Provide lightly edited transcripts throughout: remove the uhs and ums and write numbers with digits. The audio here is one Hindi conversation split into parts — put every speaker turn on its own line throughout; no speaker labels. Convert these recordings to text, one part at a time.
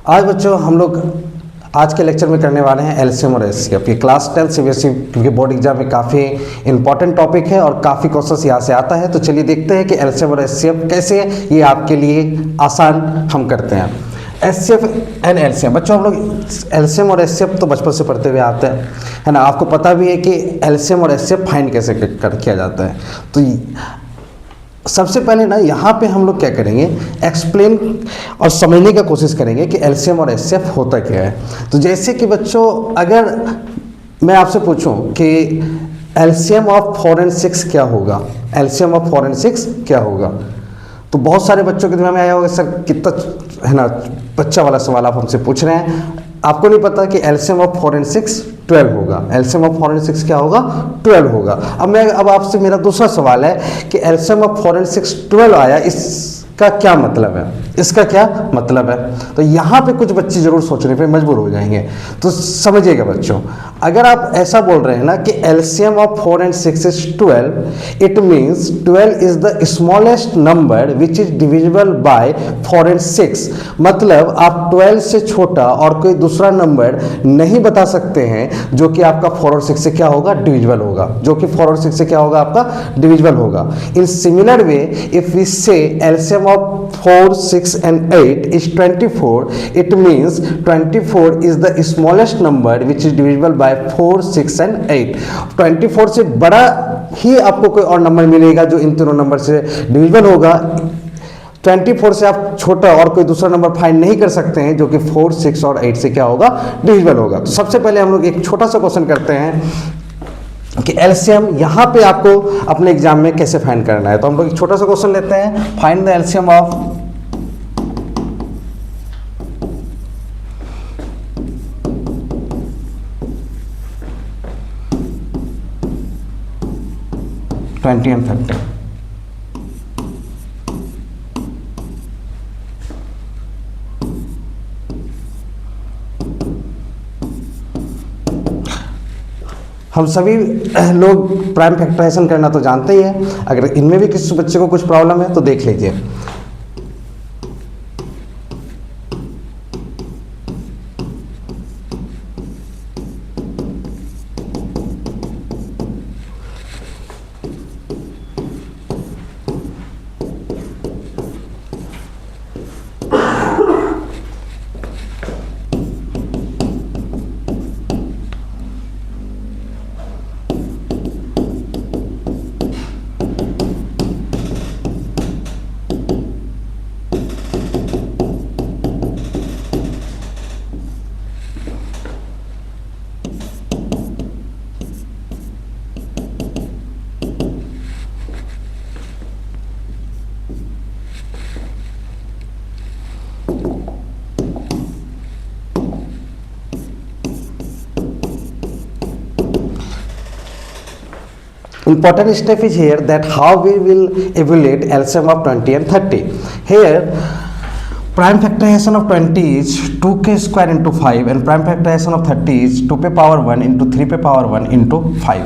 आज बच्चों हम लोग आज के लेक्चर में करने वाले हैं एलसीएम और एचसीएफ। ये क्लास 10 सीबीएसई के बोर्ड एग्जाम में काफ़ी इंपॉर्टेंट टॉपिक है और काफ़ी क्वेश्चंस यहाँ से आता है। तो चलिए देखते हैं कि एलसीएम और एचसीएफ कैसे ये आपके लिए आसान हम करते हैं। एचसीएफ एंड एलसीएम बच्चों, हम लोग एलसीएम और एचसीएफ तो बचपन से पढ़ते हुए आते हैं, है ना। आपको पता भी है कि एलसीएम और एचसीएफ फाइंड कैसे किया जाता है। तो सबसे पहले ना यहाँ पे हम लोग क्या करेंगे, एक्सप्लेन और समझने का कोशिश करेंगे कि एलसीएम और एचसीएफ होता क्या है। तो जैसे कि बच्चों, अगर मैं आपसे पूछूं कि एलसीएम ऑफ 4 and 6 क्या होगा, एलसीएम ऑफ 4 and 6 क्या होगा, तो बहुत सारे बच्चों के दिमाग में आया होगा सर कितना, है ना, बच्चा वाला सवाल आप हमसे पूछ रहे हैं। आपको नहीं पता कि एलसीएम ऑफ 4 and 6 12 होगा। एलसीएम ऑफ 4 and 6 क्या होगा, 12 होगा। अब आपसे मेरा दूसरा सवाल है कि एलसीएम ऑफ 4 and 6 12 आया, इसका क्या मतलब है, इसका क्या मतलब है। तो यहाँ पे कुछ बच्चे जरूर सोचने पे मजबूर हो जाएंगे। तो समझिएगा बच्चों, अगर आप ऐसा बोल रहे हैं ना कि LCM of 4 and 6 is 12, it means 12 is the smallest number which is divisible by 4 and 6। मतलब आप 12 से छोटा और कोई दूसरा नंबर नहीं बता सकते हैं जो कि आपका 4 और 6 से क्या होगा, डिविजिबल होगा, जो कि 4 और 6 से क्या होगा, आपका डिविजिबल होगा। In similar way if we say LCM of 4, 6 and 8 is 24, it means 24 is the smallest number which is divisible by 4, 6 and 8। 24 से बड़ा ही आपको कोई और नंबर मिलेगा जो इन तीनों नंबर से डिविजिबल होगा। 24 से आप छोटा और कोई दूसरा नंबर फाइंड नहीं कर सकते हैं जो कि 4, 6 और 8 से क्या होगा, डिविजिबल होगा। तो सबसे पहले हम लोग एक छोटा सा क्वेश्चन करते हैं कि एलसीएम यहाँ पे आपको अपने एग्जाम में कैसे फाइंड करना है। तो हम लोग एक छोटा सा क्वेश्चन लेते हैं, find the LCM of 20 and 30। हम सभी लोग प्राइम फैक्टराइजेशन करना तो जानते ही हैं। अगर इनमें भी किसी बच्चे को कुछ प्रॉब्लम है तो देख लीजिए। Important step is here that how we will evaluate LCM of 20 and 30. Here prime factorization of 20 is 2k square into 5 and prime factorization of 30 is 2p power 1 into 3p power 1 into 5।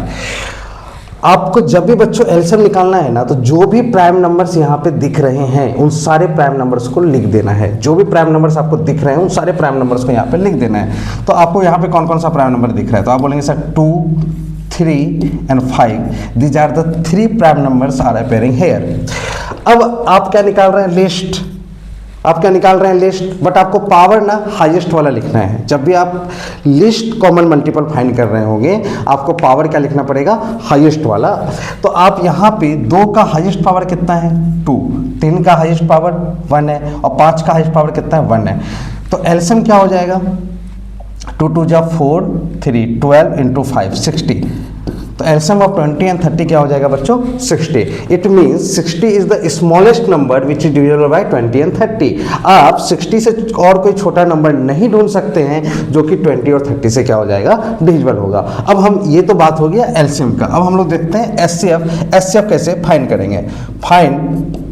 आपको जब भी बच्चों एलसीएम निकालना है ना, तो जो भी प्राइम नंबर्स यहाँ पे दिख रहे हैं उन सारे प्राइम नंबर्स को लिख देना है। जो भी प्राइम नंबर्स आपको दिख रहे हैं उन सारे प्राइम नंबर्स को यहाँ पे लिख देना है। तो आपको यहाँ पे कौन कौन सा प्राइम नंबर दिख रहा है, तो आप बोलेंगे sir 2, 3 and 5, these are the 3 prime numbers are appearing here। अब आप क्या निकाल रहे हैं, लिस्ट। आप क्या निकाल रहे हैं, लिस्ट, बट आपको पावर ना हाईएस्ट वाला लिखना है। जब भी आप लिस्ट कॉमन मल्टीपल फाइंड कर रहे होंगे आपको पावर क्या लिखना पड़ेगा, हाईएस्ट वाला। तो आप यहाँ पे 2 का हाईएस्ट पावर कितना है, 2, 3 का हाईएस्ट पावर 1 है और 5 का हाईएस्ट पावर कितना है, 1 है। तो एलसीएम क्या हो जाएगा, 2 2 जा 4, 3, 12 into 5 60। तो एलसीएम ऑफ 20 and 30 क्या हो जाएगा बच्चों, 60। It means 60 is the smallest number which is divisible bye 20 and 30। आप 60 से और कोई छोटा नंबर नहीं ढूंढ सकते हैं जो कि 20 और 30 से क्या हो जाएगा, डिविजिबल होगा। अब हम, ये तो बात हो गया एलसीएम का। अब हम लोग देखते हैं एचसीएफ। एचसीएफ कैसे फाइंड करेंगे, फाइंड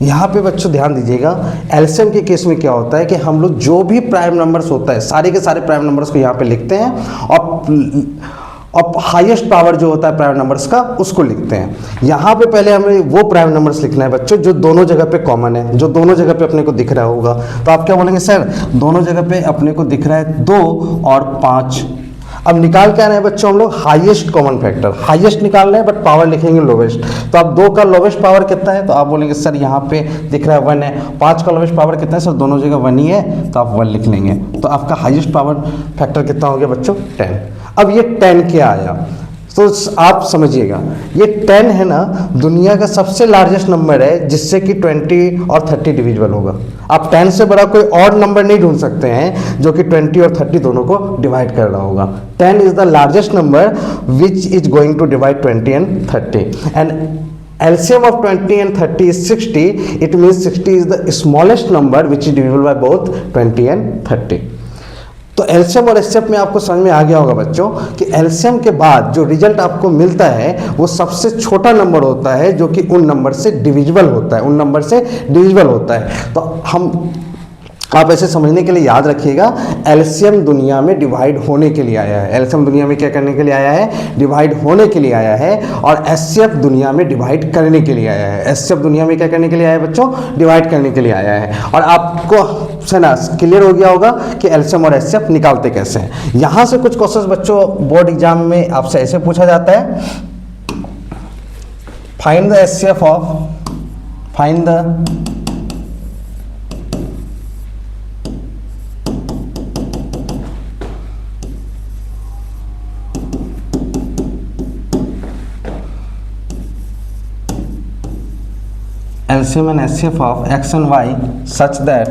यहाँ पे बच्चों ध्यान दीजिएगा, एलसीएम के केस में क्या होता है कि हम लोग जो भी प्राइम नंबर्स होता है सारे के सारे प्राइम नंबर्स को यहाँ पे लिखते हैं और हाईएस्ट पावर जो होता है प्राइम नंबर्स का उसको लिखते हैं। यहाँ पे पहले हमें वो प्राइम नंबर्स लिखना है बच्चों जो दोनों जगह पे कॉमन है, जो दोनों जगह पे अपने को दिख रहा होगा। तो आप क्या बोलेंगे, सर दोनों जगह पे अपने को दिख रहा है 2 और 5। अब निकाल क्या रहे हैं बच्चों हम लोग, हाईएस्ट कॉमन फैक्टर, हाईएस्ट निकाल रहे हैं बट पावर लिखेंगे लोवेस्ट। तो अब 2 का लोवेस्ट पावर कितना है, तो आप बोलेंगे सर यहाँ पे दिख रहा है 1 है। 5 का लोवेस्ट पावर कितना है, सर दोनों जगह 1 ही है, तो आप 1 लिख लेंगे। तो आपका हाईएस्ट पावर फैक्टर कितना हो गया बच्चों, 10। अब ये 10 क्या आया, तो आप समझिएगा ये 10 है ना, दुनिया का सबसे लार्जेस्ट नंबर है जिससे कि 20 और 30 डिविजिबल होगा। आप 10 से बड़ा कोई और नंबर नहीं ढूंढ सकते हैं जो कि 20 और 30 दोनों को डिवाइड कर रहा होगा। 10 is the largest number which is going to divide 20 and 30 and LCM of 20 and 30 is 60. It means 60 is the smallest number which is divisible by both 20 and 30. तो एलसीएम और एचसीएफ में आपको समझ में आ गया होगा बच्चों कि एलसीएम के बाद जो रिजल्ट आपको मिलता है वो सबसे छोटा नंबर होता है जो कि उन नंबर से डिविजिबल होता है, उन नंबर से डिविजिबल होता है। तो हम आप ऐसे समझने के लिए याद रखिएगा, एलसीएम दुनिया में डिवाइड होने के लिए आया है। एलसीएम दुनिया में क्या करने के लिए आया है, डिवाइड होने के लिए आया है। और एचसीएफ दुनिया में डिवाइड करने के लिए आया है। एचसीएफ दुनिया में क्या करने के लिए आया है बच्चों, डिवाइड करने के लिए आया है। और आपको से ना क्लियर हो गया होगा कि एलसीएम और एचसीएफ निकालते कैसे हैं। यहाँ से कुछ क्वेश्चन बच्चों बोर्ड एग्जाम में आपसे ऐसे पूछा जाता है, find the HCF of, find the LCM and HCF of x and y such that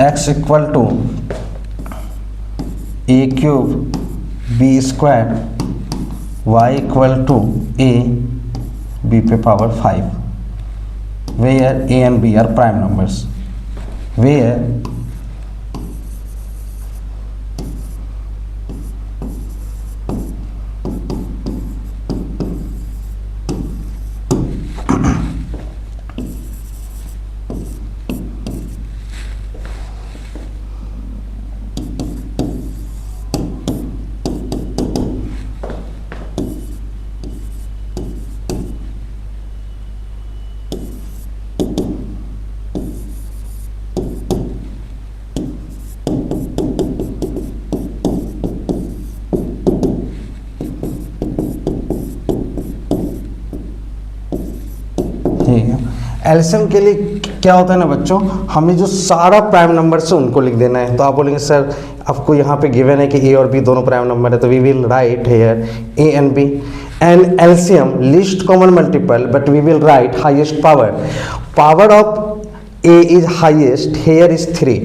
x equal to a cube b square, y equal to a b पे power 5, where a and b are prime numbers, where LCM के लिए क्या होता है ना बच्चों, हमें जो सारा प्राइम नंबर से उनको लिख देना है। तो आप बोलेंगे सर आपको यहाँ पे गिवन है कि ए और बी दोनों प्राइम नंबर है, तो we will write here A and B and LCM least common multiple, but we will write highest power. Power of A is highest, here is 3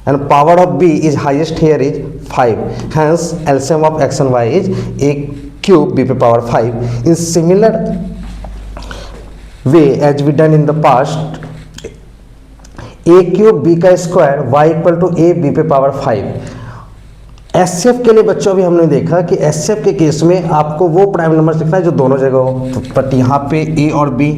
and power of b is highest, here is 5. Hence LCM of x and y is a cube b to power 5. In similar way as we done in the past, a cube b का square y equal to a b पे पावर 5। एचसीएफ के लिए बच्चों अभी हमने देखा कि एचसीएफ के केस में आपको वो प्राइम नंबर लिखना है जो दोनों जगह हो, बट यहाँ पे a और b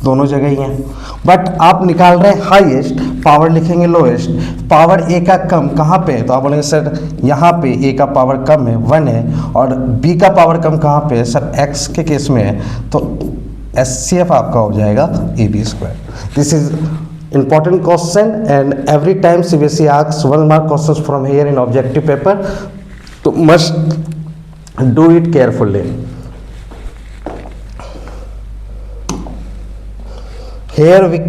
दोनों जगह ही हैं। बट आप निकाल रहे हैं हाईएस्ट, पावर लिखेंगे लोएस्ट। पावर a का कम कहाँ पे है, तो आप बोलेंगे सर यहाँ पे a का पावर कम है 1 है, और b का पावर कम कहाँ पे है, सर x के केस में है, तो एचसीएफ आपका हो जाएगा ab square. This is important question and every time CBSE asks 1 mark questions from here in objective paper, so must do it carefully. Here we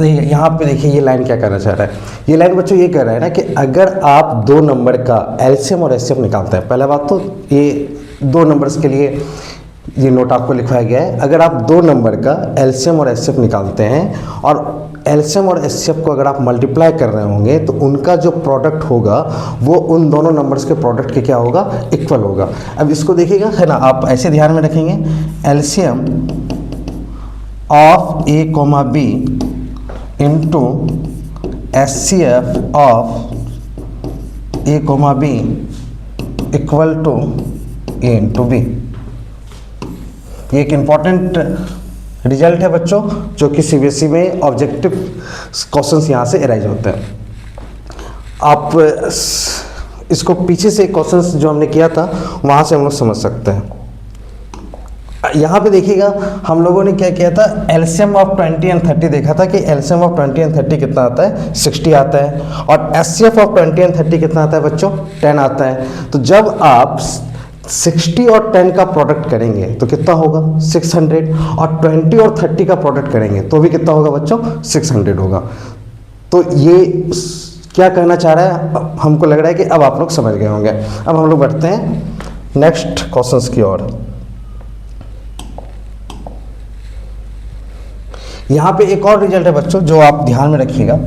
यहाँ पे देखिए ये लाइन क्या कहना चाह रहा है। ये लाइन बच्चों ये कह रहा है ना कि अगर आप दो नंबर का एलसीएम और एचसीएफ निकालते हैं, पहला बात तो ये दो नंबर्स के लिए ये नोट आपको लिखवाया गया है। अगर आप दो नंबर का एलसीएम और एचसीएफ निकालते हैं और एलसीएम और एचसीएफ को अगर आप मल्टीप्लाई कर रहे होंगे तो उनका जो प्रोडक्ट होगा वो उन दोनों नंबर्स के प्रोडक्ट के क्या होगा, इक्वल होगा। अब इसको देखिएगा, है ना, आप ऐसे ध्यान में रखेंगे, LCM of A comma B into HCF of A comma B equal to A into B. ये एक इम्पॉर्टेंट रिजल्ट है बच्चों, जो कि सीबीएसई में ऑब्जेक्टिव क्वेश्चंस यहाँ से अराइज होते हैं। आप इसको पीछे से क्वेश्चंस जो हमने किया था वहाँ से हम लोग समझ सकते हैं। यहाँ पे देखिएगा हम लोगों ने क्या किया था, एलसीएम ऑफ 20 एंड 30 देखा था कि एलसीएम ऑफ 20 एंड 30 कितना आता है, 60 आता है, और एचसीएफ ऑफ 20 एंड 30 कितना आता है बच्चों, 10 आता है। तो जब आप 60 और 10 का प्रोडक्ट करेंगे तो कितना होगा, 600, और 20 और 30 का प्रोडक्ट करेंगे तो भी कितना होगा बच्चों, 600 होगा। तो ये क्या कहना चाह रहा है, हमको लग रहा है कि अब आप लोग समझ गए होंगे। अब हम लोग बढ़ते हैं नेक्स्ट क्वेश्चंस की ओर। यहाँ पे एक और रिजल्ट है बच्चों जो आप ध्यान में रखिएगा।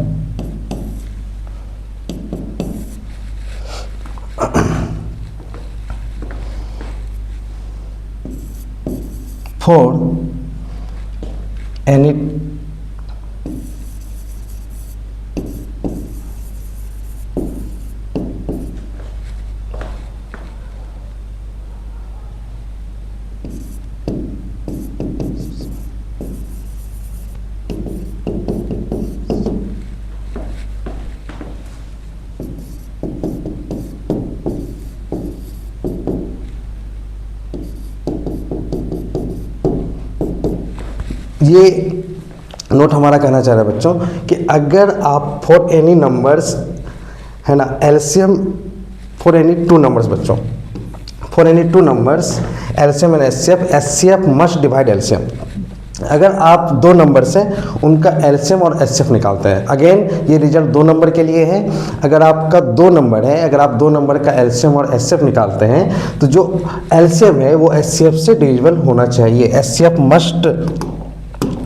For any ये नोट हमारा कहना चाह रहा है बच्चों कि अगर आप फॉर एनी नंबर्स, है ना, LCM for any two numbers बच्चों, for any two numbers LCM and HCF, HCF must divide LCM. अगर आप दो नंबर से उनका एलसीएम और एचसीएफ निकालते हैं, अगेन ये रिजल्ट दो नंबर के लिए है। अगर आपका दो नंबर है, अगर आप दो नंबर का एलसीएम और एचसीएफ निकालते हैं तो जो एलसीएम है वो एचसीएफ से डिविजिबल होना चाहिए। HCF must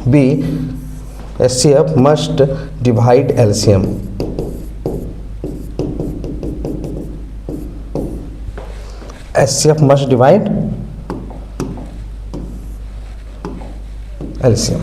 be, HCF must divide LCM. HCF must divide LCM.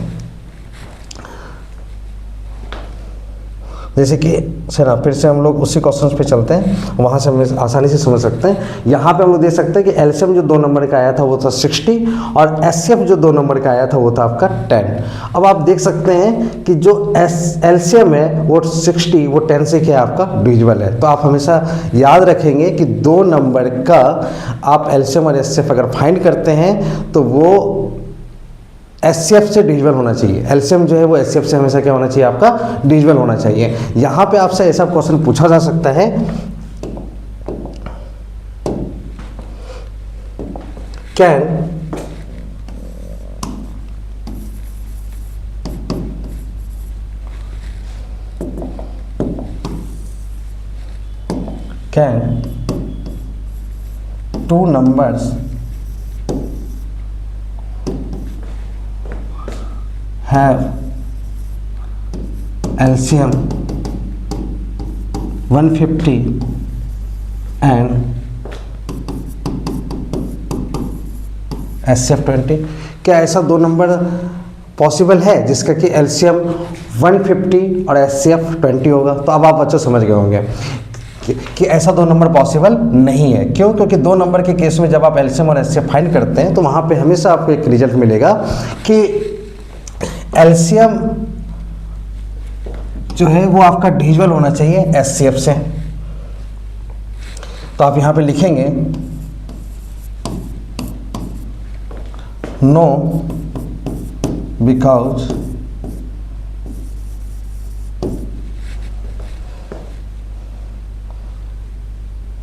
जैसे कि सर फिर से हम लोग उसी क्वेश्चंस पे चलते हैं, वहाँ से हम आसानी से समझ सकते हैं। यहाँ पे हम लोग देख सकते हैं कि एलसीएम जो दो नंबर का आया था वो था 60 और एचसीएफ जो दो नंबर का आया था वो था आपका 10। अब आप देख सकते हैं कि जो एलसीएम है वो 60, वो 10 से क्या आपका डिविजिबल है। तो आप हमेशा याद रखेंगे कि दो नंबर का आप एलसीएम और एचसीएफ अगर फाइंड करते हैं तो वो एचसीएफ से डिविजिबल होना चाहिए। एलसीएम जो है वो एचसीएफ से हमेशा क्या होना चाहिए, आपका डिविजिबल होना चाहिए। यहाँ पे आपसे ऐसा क्वेश्चन पूछा जा सकता है, can two numbers have LCM 150 and HCF 20? क्या ऐसा दो नंबर पॉसिबल है जिसका कि LCM 150 और HCF 20 होगा? तो अब आप बच्चों समझ गए होंगे कि ऐसा दो नंबर पॉसिबल नहीं है। क्यों? क्योंकि दो नंबर के केस में जब आप LCM और HCF फाइंड करते हैं तो वहाँ पे हमेशा आपको एक रिजल्ट मिलेगा कि एलसीएम जो है वो आपका डिविजिबल होना चाहिए एचसीएफ से। तो आप यहां पे लिखेंगे no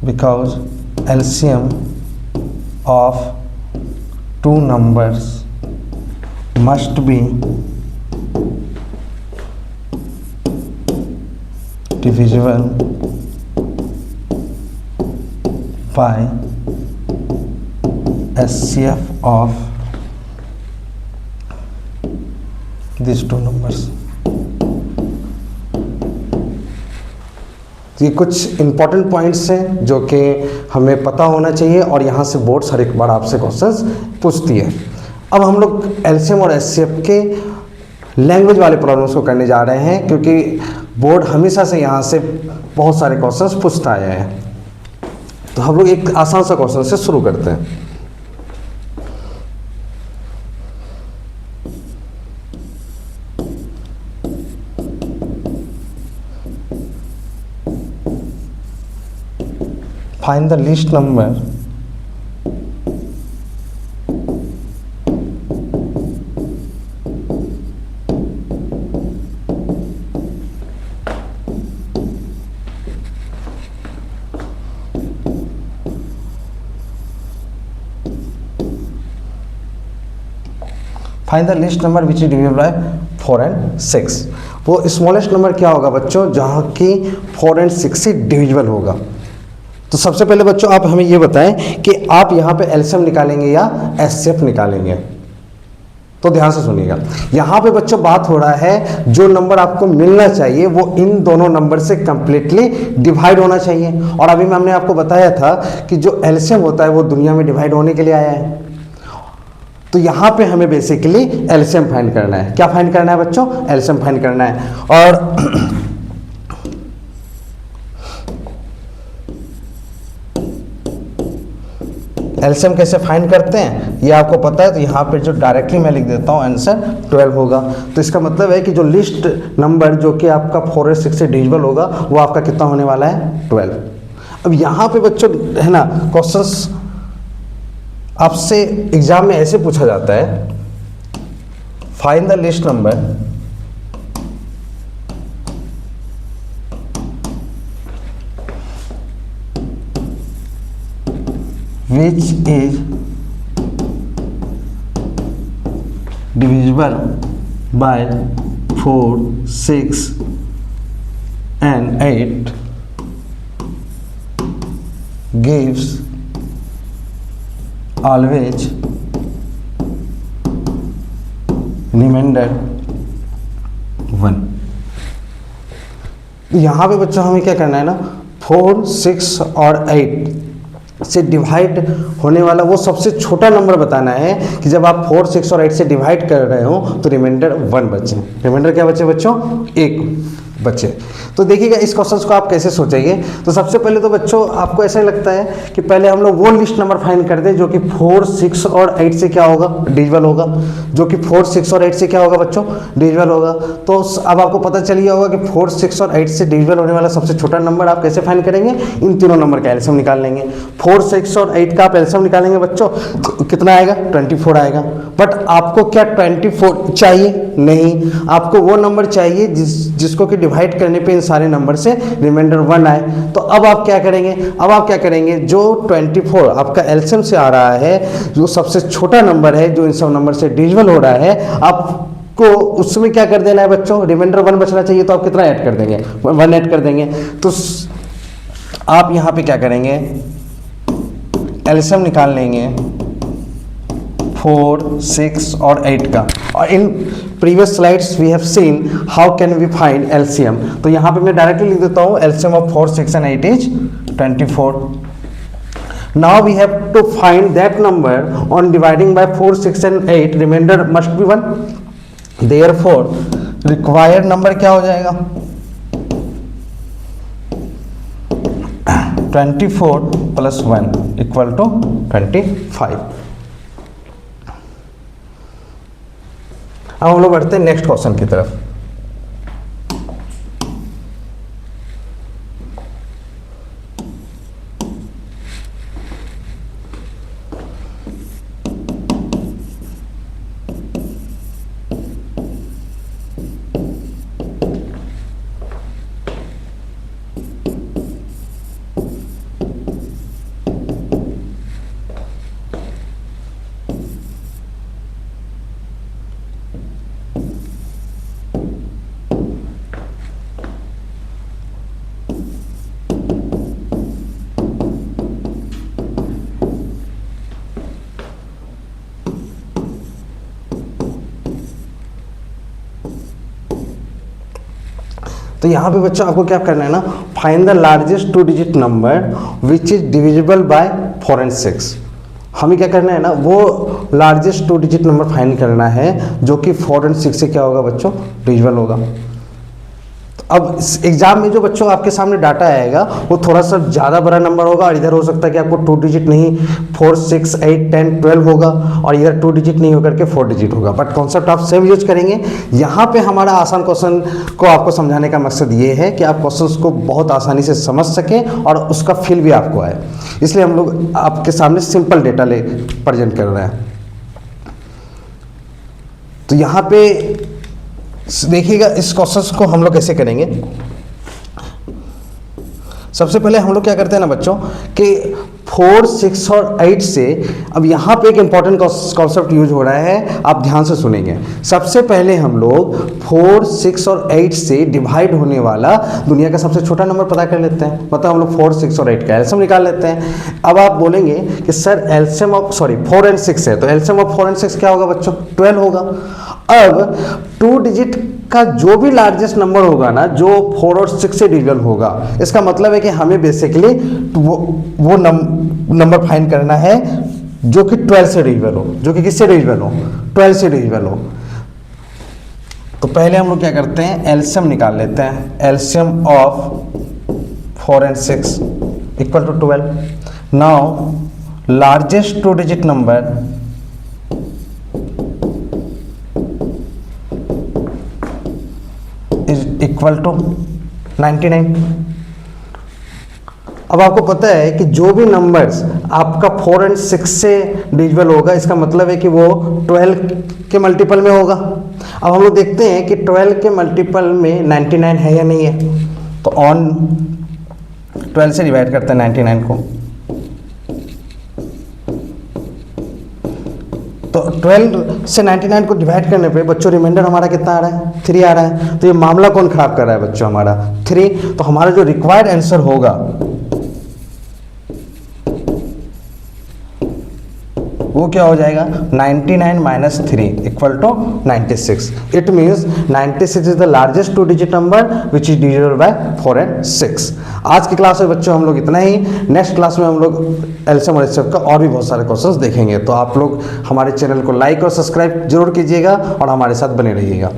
because LCM of two numbers must be divisible by HCF of these two numbers। ये कुछ इंपॉर्टेंट पॉइंट्स हैं जो कि हमें पता होना चाहिए और यहाँ से बोर्ड हर एक बार आपसे क्वेश्चंस पूछती है। अब हम लोग एलसीएम और एचसीएफ के लैंग्वेज वाले प्रॉब्लम्स को करने जा रहे हैं, क्योंकि बोर्ड हमेशा से यहाँ से बहुत सारे क्वेश्चंस पूछता आया है। तो हम लोग एक आसान सा क्वेश्चन से शुरू करते हैं। Find the least number find the list number which is divisible by 4 and 6। वो स्मॉलेस्ट नंबर क्या होगा बच्चों जहाँ की 4 and 6 से डिविजिबल होगा। तो सबसे पहले बच्चों आप हमें ये बताएं कि आप यहाँ पे एलसीएम निकालेंगे या एचसीएफ निकालेंगे। तो ध्यान से सुनिएगा, यहाँ पे बच्चों बात हो रहा है जो नंबर आपको मिलना चाहिए वो इन दोनों नंबर से कंप्लीटली डिवाइड होना चाहिए। और अभी हमने आपको बताया था कि जो एलसीएम होता है वो दुनिया में डिवाइड होने के लिए आया है। तो यहाँ पे हमें बेसिकली एलसीएम फाइंड करना है। क्या फाइंड करना है बच्चों? एलसीएम फाइंड करना है। और एलसीएम कैसे फाइंड करते हैं ये आपको पता है। तो यहाँ पे जो डायरेक्टली मैं लिख देता हूँ आंसर 12 होगा। तो इसका मतलब है कि जो लिस्ट नंबर जो कि आपका 4 और 6 से डिविजिबल होगा वो आपका कितना होने वाला है? 12। अब यहाँ पे बच्चों है ना क्वेश्चंस आपसे एग्जाम में ऐसे पूछा जाता है, find the list number which is divisible by 4, 6 and 8 gives always remainder 1। यहाँ पे बच्चों हमें क्या करना है ना, 4, 6 और 8 से डिवाइड होने वाला वो सबसे छोटा नंबर बताना है कि जब आप 4, 6 और 8 से डिवाइड कर रहे हो तो रिमाइंडर 1 बचे। रिमाइंडर क्या बचे बच्चों? 1 बचे। तो देखिएगा इस क्वेश्चन को आप कैसे सोचेंगे। तो सबसे पहले तो बच्चों आपको ऐसा लगता है कि पहले हम लोग वो लिस्ट नंबर फाइंड कर दें जो कि 4, 6 और 8 से क्या होगा? डिविजिबल होगा। जो कि 4, 6 और 8 से क्या होगा बच्चों? डिविजिबल होगा। तो अब आपको पता चल गया होगा कि 4, 6 और 8 से डिविजिबल होने वाला सबसे छोटा नंबर आप कैसे फाइंड करेंगे? इन तीनों नंबर का एलसीएम निकाल लेंगे। 4, 6 और 8 का आप एलसीएम निकालेंगे बच्चों तो कितना आएगा? 24 आएगा। बट आपको क्या 24 चाहिए? नहीं, आपको वो नंबर चाहिए जिसको कि डिवाइड करने पे इन सारे नंबर से रिमाइंडर 1 आए। तो अब आप क्या करेंगे? अब आप क्या करेंगे, जो 24 आपका एलसीएम से आ रहा है, जो सबसे छोटा नंबर है जो इन सब नंबर से डिविजिबल हो रहा है, आपको उसमें क्या कर देना है बच्चों? रिमाइंडर 1 बचना चाहिए। तो आप कितना ऐड कर देंगे? 1 ऐड कर देंगे। तो आप यहाँ पे क्या करेंगे? एलसीएम निकाल लेंगे 4, 6 और 8 का। और in previous slides we have seen how can we find LCM. तो यहाँ पे मैं डायरेक्टली लिख देता हूँ LCM of 4, 6 and 8 is 24। Now we have to find that number on dividing by 4, 6 and 8 remainder must be 1। Therefore required number क्या हो जाएगा? 24 प्लस 1 इक्वल टू 25। अब हम लोग बढ़ते हैं नेक्स्ट क्वेश्चन की तरफ। तो यहाँ पे बच्चों आपको क्या करना है ना, find the largest 2 digit number which is divisible by 4 and 6। हमें क्या करना है ना, वो लार्जेस्ट 2 डिजिट नंबर फाइंड करना है जो कि 4 and 6 से क्या होगा बच्चों, डिविजिबल होगा। अब एग्जाम में जो बच्चों आपके सामने डाटा आएगा वो थोड़ा सा ज़्यादा बड़ा नंबर होगा, और इधर हो सकता है कि आपको 2 डिजिट नहीं 4, 6, 8, 10, 12 होगा, और इधर 2 डिजिट नहीं होकर के 4 डिजिट होगा, बट कॉन्सेप्ट आप सेम यूज करेंगे। यहाँ पे हमारा आसान क्वेश्चन को आपको समझाने का मकसद ये है कि आप क्वेश्चंस को बहुत आसानी से समझ सकें और उसका फील भी आपको आए, इसलिए हम लोग आपके सामने सिंपल डेटा ले प्रेजेंट कर रहे हैं। तो यहाँ पे देखिएगा इस क्वेश्चन को हम लोग कैसे करेंगे। सबसे पहले हम लोग क्या करते हैं ना बच्चों कि 4, 6 और 8 से, अब यहाँ पे एक इंपॉर्टेंट कॉन्सेप्ट यूज हो रहा है, आप ध्यान से सुनेंगे। सबसे पहले हम लोग 4, 6 और 8 से डिवाइड होने वाला दुनिया का सबसे छोटा नंबर पता कर लेते हैं। मतलब हम लोग 4, 6 और 8 का एलसीएम निकाल लेते हैं। अब आप बोलेंगे कि सर एलसीएम ऑफ 4 and 6 है, तो एलसीएम ऑफ 4 and 6 क्या होगा बच्चों, 12 होगा। अब 2 डिजिट का जो भी लार्जेस्ट नंबर होगा ना, जो 4 और 6 से डिविजिबल होगा, इसका मतलब है कि हमें बेसिकली वो नंबर फाइंड करना है जो कि 12 से डिविजिबल हो, जो कि किससे डिविजिबल हो, 12 से डिविजिबल हो। तो पहले हम लोग क्या करते हैं, एलसीएम निकाल लेते हैं। LCM of 4 and 6 equal to 12। Now largest 2 digit number is equal to 99। अब आपको पता है कि जो भी नंबर्स आपका 4 and 6 से डिविजिबल होगा, इसका मतलब है कि वो 12 के मल्टीपल में होगा। अब हम लोग देखते हैं कि 12 के मल्टीपल में 99 है या नहीं है, तो ऑन 12 से डिवाइड करते हैं 99 को, तो 12 से 99 को डिवाइड करने पे बच्चों रिमाइंडर हमारा कितना आ रहा है, 3 आ रहा है। तो ये मामला कौन खराब कर रहा है बच्चों, हमारा 3। तो हमारा जो रिक्वायर्ड आंसर होगा वो क्या हो जाएगा, 99 minus 3 equal to 96। It means 96 is the largest 2 digit number which is divisible by 4 and 6। आज की क्लास में बच्चों हम लोग इतना ही। नेक्स्ट क्लास में हम लोग एलसीएम और एचसीएफ का और भी बहुत सारे क्वेश्चंस देखेंगे। तो आप लोग हमारे चैनल को लाइक और सब्सक्राइब जरूर कीजिएगा और हमारे साथ बने रहिएगा।